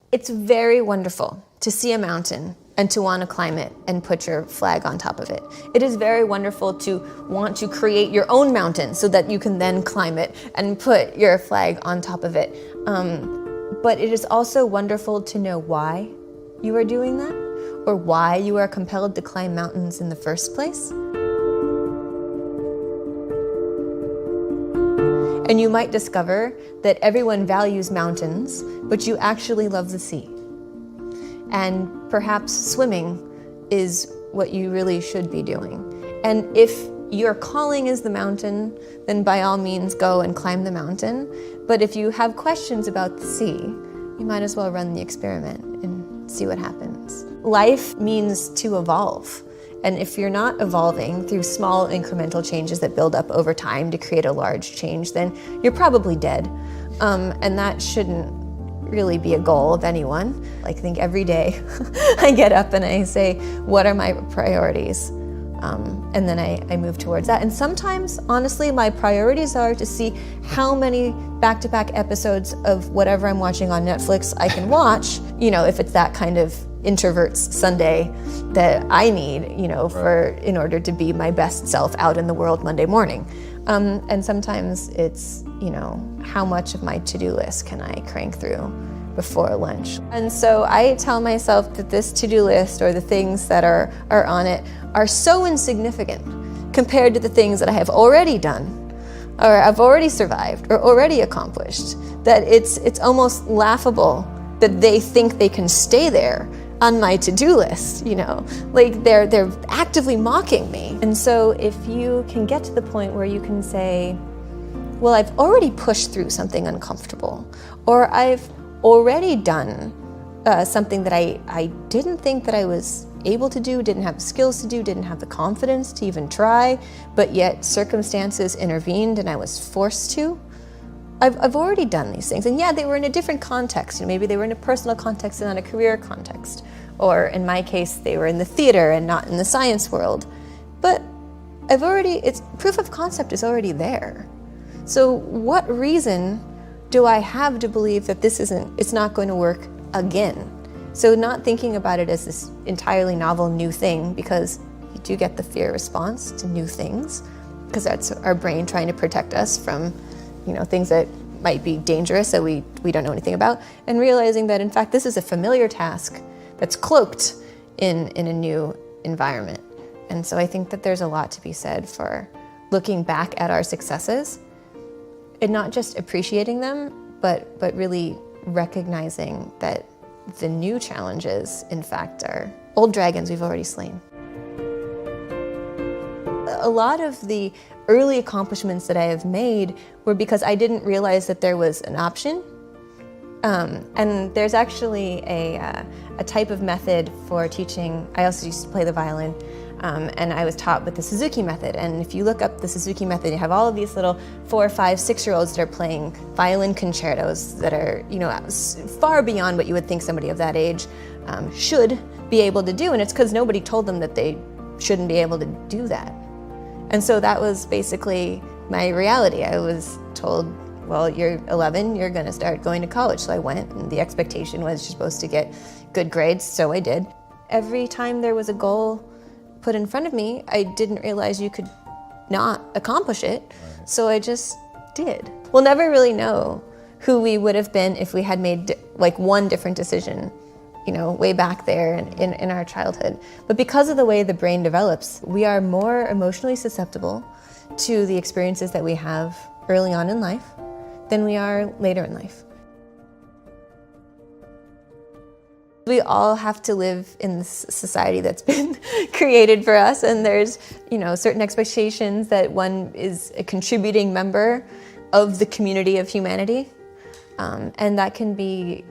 It's very wonderful to see a mountain and to want to climb it and put your flag on top of it. It is very wonderful to want to create your own mountain so that you can then climb it and put your flag on top of it. But it is also wonderful to know why you are doing that, or why you are compelled to climb mountains in the first place. And you might discover that everyone values mountains, but you actually love the sea. And perhaps swimming is what you really should be doing. And if your calling is the mountain, then by all means go and climb the mountain. But if you have questions about the sea, you might as well run the experiment and see what happens. Life means to evolve. And if you're not evolving through small incremental changes that build up over time to create a large change, then you're probably dead. And that shouldn't really be a goal of anyone. I think every day I get up and I say, what are my priorities? And then I move towards that. And sometimes, honestly, my priorities are to see how many back-to-back episodes of whatever I'm watching on Netflix I can watch, if it's that kind of introvert's Sunday that I need, in order to be my best self out in the world Monday morning. And sometimes it's, how much of my to-do list can I crank through before lunch? And so I tell myself that this to-do list, or the things that are on it, are so insignificant compared to the things that I have already done, or I've already survived, or already accomplished, that it's almost laughable that they think they can stay there on my to-do list, like they're actively mocking me. And so if you can get to the point where you can say, well, I've already pushed through something uncomfortable, or I've already done something that I didn't think that I was able to do, didn't have the skills to do, didn't have the confidence to even try, but yet circumstances intervened and I was forced to. I've already done these things. And yeah, they were in a different context. Maybe they were in a personal context and not a career context. Or in my case, they were in the theater and not in the science world. But it's proof of concept is already there. So what reason do I have to believe that it's not going to work again? So not thinking about it as this entirely novel new thing, because you do get the fear response to new things, because that's our brain trying to protect us from things that might be dangerous that we don't know anything about, and realizing that in fact this is a familiar task that's cloaked in a new environment. And so I think that there's a lot to be said for looking back at our successes and not just appreciating them, but really recognizing that the new challenges in fact are old dragons we've already slain. A lot of the early accomplishments that I have made were because I didn't realize that there was an option. And there's actually a type of method for teaching. I also used to play the violin, and I was taught with the Suzuki method. And if you look up the Suzuki method, you have all of these little 4, 5, 6-year-olds that are playing violin concertos that are, far beyond what you would think somebody of that age should be able to do. And it's because nobody told them that they shouldn't be able to do that. And so that was basically my reality. I was told, well, you're 11, you're gonna start going to college. So I went, and the expectation was you're supposed to get good grades, so I did. Every time there was a goal put in front of me, I didn't realize you could not accomplish it, so I just did. We'll never really know who we would have been if we had made one different decision, way back there in our childhood. But because of the way the brain develops, we are more emotionally susceptible to the experiences that we have early on in life than we are later in life. We all have to live in this society that's been created for us, and there's, certain expectations that one is a contributing member of the community of humanity, and that can be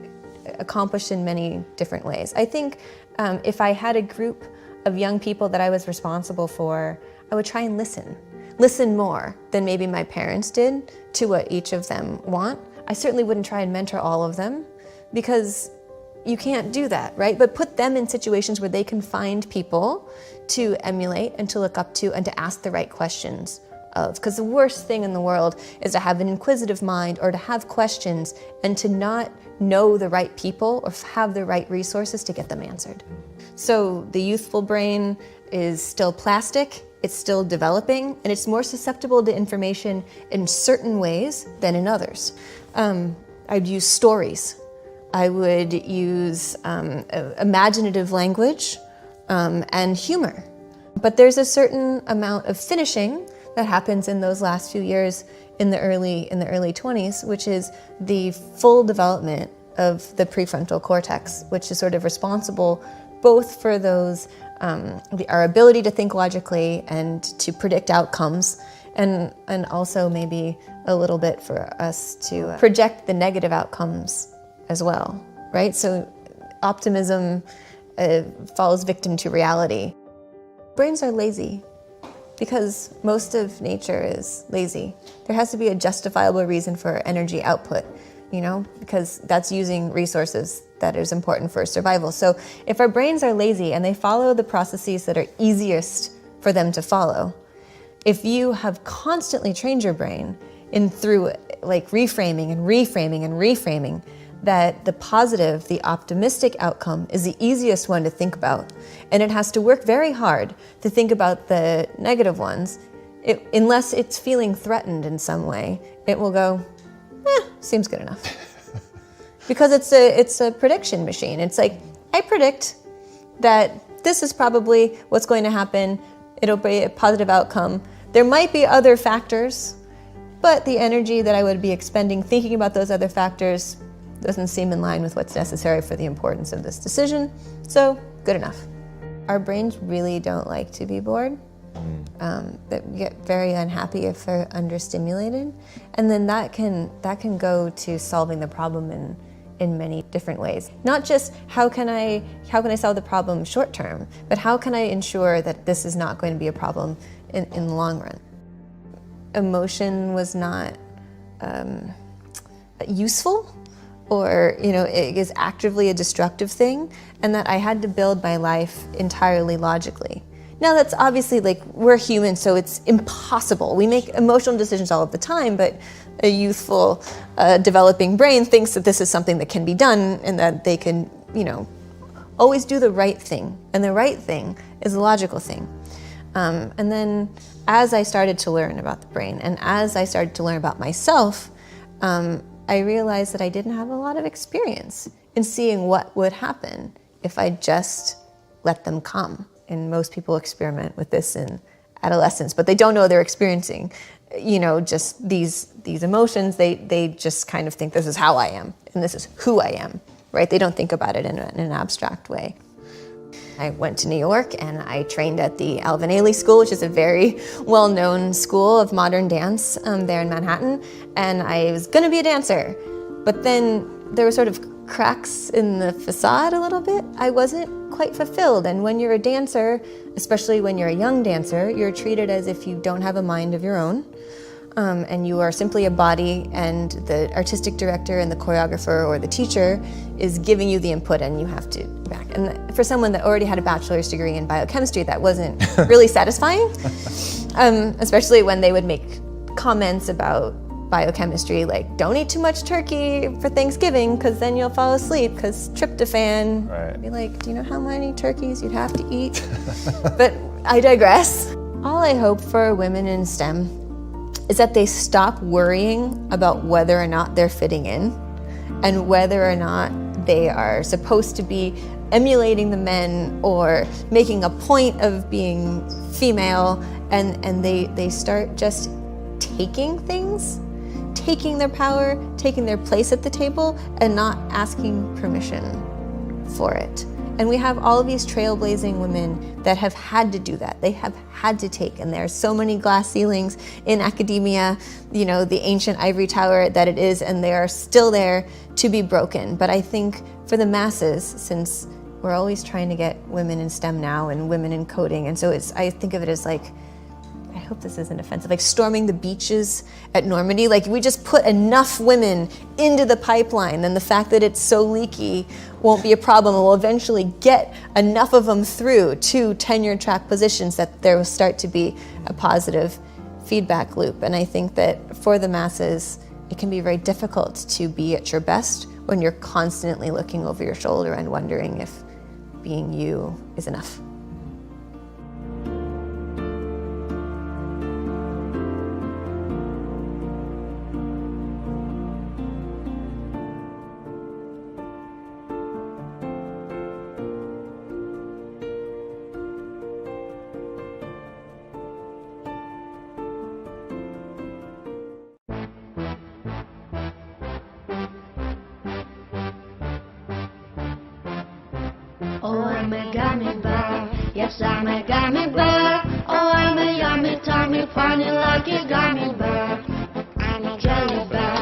accomplished in many different ways. I think if I had a group of young people that I was responsible for, I would try and listen more than maybe my parents did to what each of them want. I certainly wouldn't try and mentor all of them, because you can't do that, right? But put them in situations where they can find people to emulate and to look up to and to ask the right questions of. Because the worst thing in the world is to have an inquisitive mind or to have questions and to not know the right people or have the right resources to get them answered. So the youthful brain is still plastic, it's still developing, and it's more susceptible to information in certain ways than in others. I'd use stories. I would use imaginative language and humor. But there's a certain amount of finishing that happens in those last few years in the early 20s, which is the full development of the prefrontal cortex, which is sort of responsible both for those our ability to think logically and to predict outcomes, and also maybe a little bit for us to project the negative outcomes as well, right? So optimism falls victim to reality. Brains are lazy because most of nature is lazy. There has to be a justifiable reason for energy output, because that's using resources that is important for survival. So if our brains are lazy and they follow the processes that are easiest for them to follow, if you have constantly trained your brain through like reframing and reframing and reframing, that the positive, the optimistic outcome is the easiest one to think about. And it has to work very hard to think about the negative ones. Unless it's feeling threatened in some way, it will go, seems good enough. Because it's a prediction machine. It's like, I predict that this is probably what's going to happen. It'll be a positive outcome. There might be other factors, but the energy that I would be expending thinking about those other factors doesn't seem in line with what's necessary for the importance of this decision, so good enough. Our brains really don't like to be bored. That we get very unhappy if they're understimulated, and then that can go to solving the problem in many different ways. Not just how can I solve the problem short term, but how can I ensure that this is not going to be a problem in the long run. Emotion was not useful, or it is actively a destructive thing, and that I had to build my life entirely logically. Now that's obviously, like, we're human, so it's impossible. We make emotional decisions all of the time, but a youthful, developing brain thinks that this is something that can be done and that they can, always do the right thing. And the right thing is the logical thing. And then as I started to learn about the brain and as I started to learn about myself, I realized that I didn't have a lot of experience in seeing what would happen if I just let them come. And most people experiment with this in adolescence, but they don't know they're experiencing, just these emotions. They just kind of think this is how I am and this is who I am, right? They don't think about it in an abstract way. I went to New York and I trained at the Alvin Ailey School, which is a very well-known school of modern dance there in Manhattan. And I was gonna be a dancer, but then there were sort of cracks in the facade a little bit. I wasn't quite fulfilled. And when you're a dancer, especially when you're a young dancer, you're treated as if you don't have a mind of your own. And you are simply a body, and the artistic director and the choreographer or the teacher is giving you the input and you have to back. And for someone that already had a bachelor's degree in biochemistry, that wasn't really satisfying, especially when they would make comments about biochemistry, like, don't eat too much turkey for Thanksgiving because then you'll fall asleep because tryptophan. Right. I'd be like, do you know how many turkeys you'd have to eat? But I digress. All I hope for women in STEM is that they stop worrying about whether or not they're fitting in and whether or not they are supposed to be emulating the men or making a point of being female, and they start just taking things, taking their power, taking their place at the table, and not asking permission for it. And we have all of these trailblazing women that have had to do that. They have had to take, and there are so many glass ceilings in academia, the ancient ivory tower that it is, and they are still there to be broken. But I think for the masses, since we're always trying to get women in STEM now and women in coding, and so I think of it as like, I hope this isn't offensive, like storming the beaches at Normandy. Like, we just put enough women into the pipeline, then the fact that it's so leaky won't be a problem, and we'll eventually get enough of them through to tenure track positions that there will start to be a positive feedback loop. And I think that for the masses, it can be very difficult to be at your best when you're constantly looking over your shoulder and wondering if being you is enough. Oh, I'm a gummy bear. Yes, I'm a gummy bear. Oh, I'm a yummy, tummy, funny, lucky gummy bear. I'm a jelly bear.